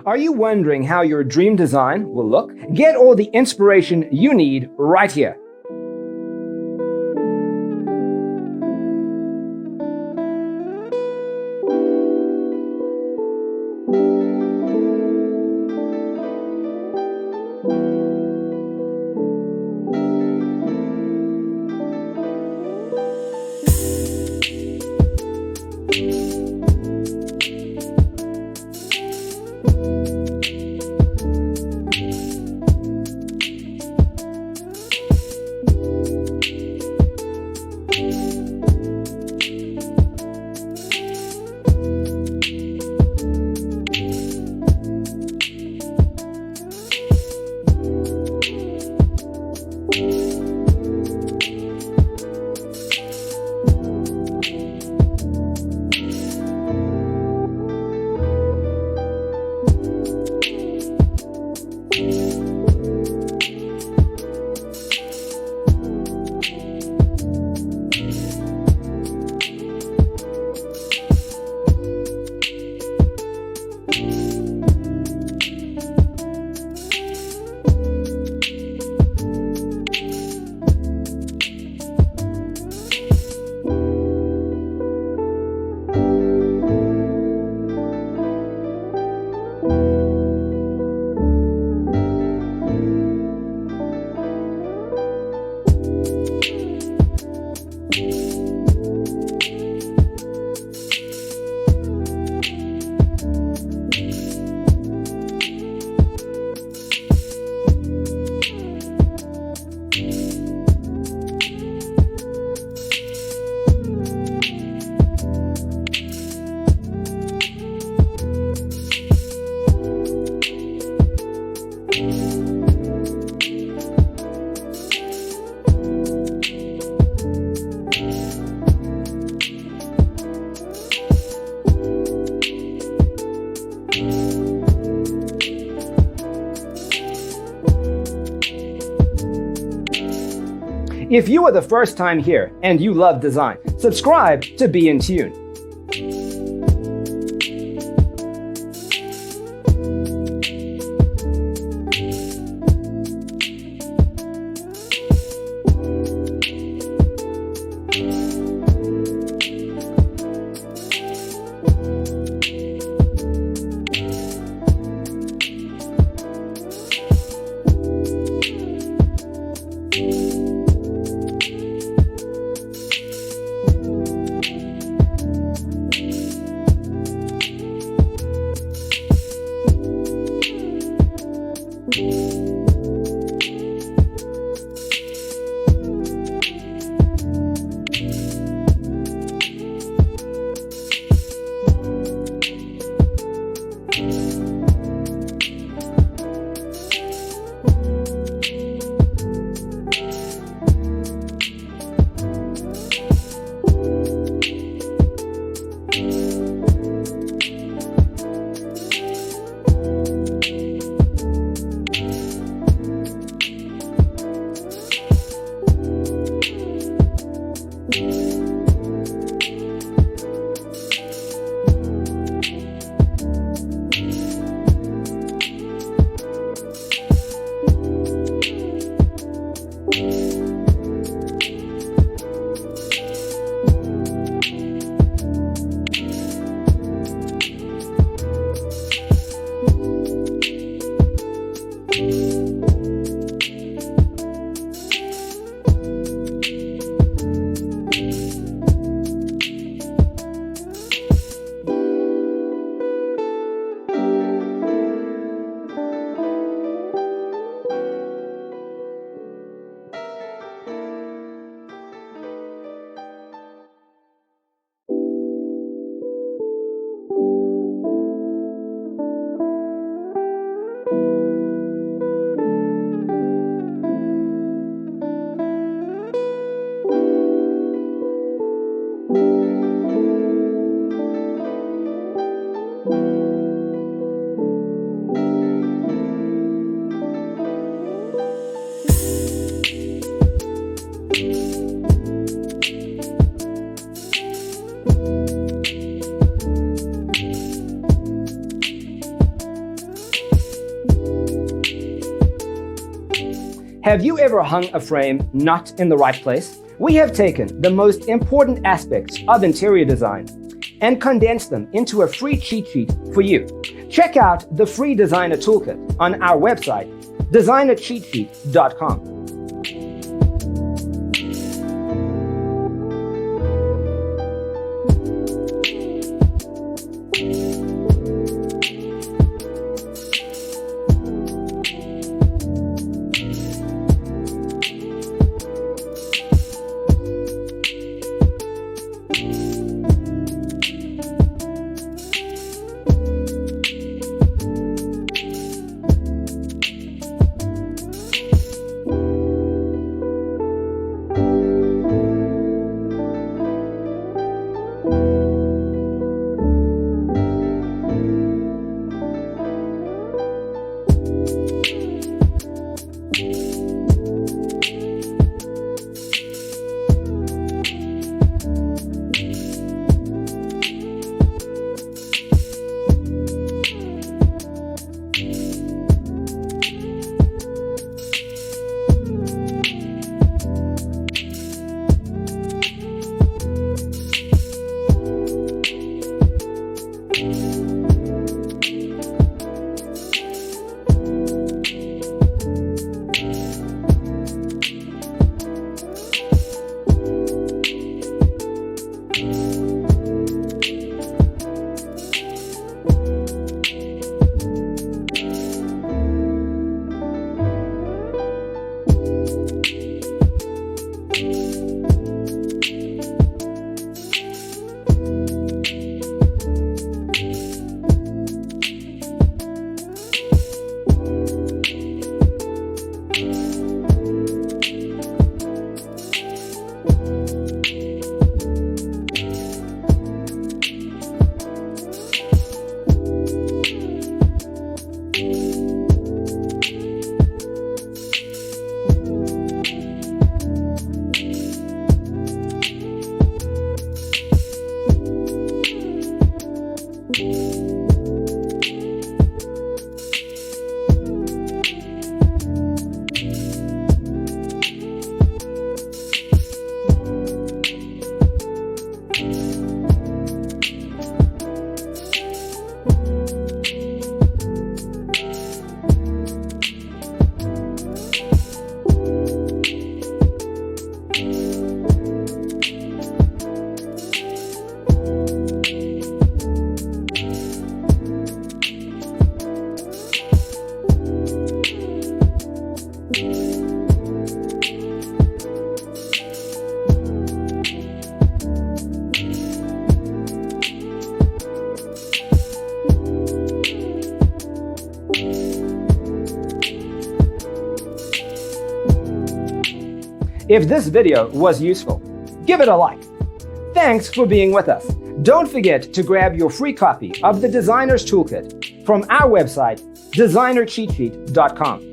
Are you wondering how your dream design will look? Get all the inspiration you need right here. If you are the first time here and you love design, subscribe to Be in Tune. Have you ever hung a frame not in the right place? We have taken the most important aspects of interior design and condensed them into a free cheat sheet for you. Check out the free designer toolkit on our website, designercheatsheet.com. If this video was useful, give it a like. Thanks for being with us. Don't forget to grab your free copy of the Designer's Toolkit from our website, designercheatsheet.com.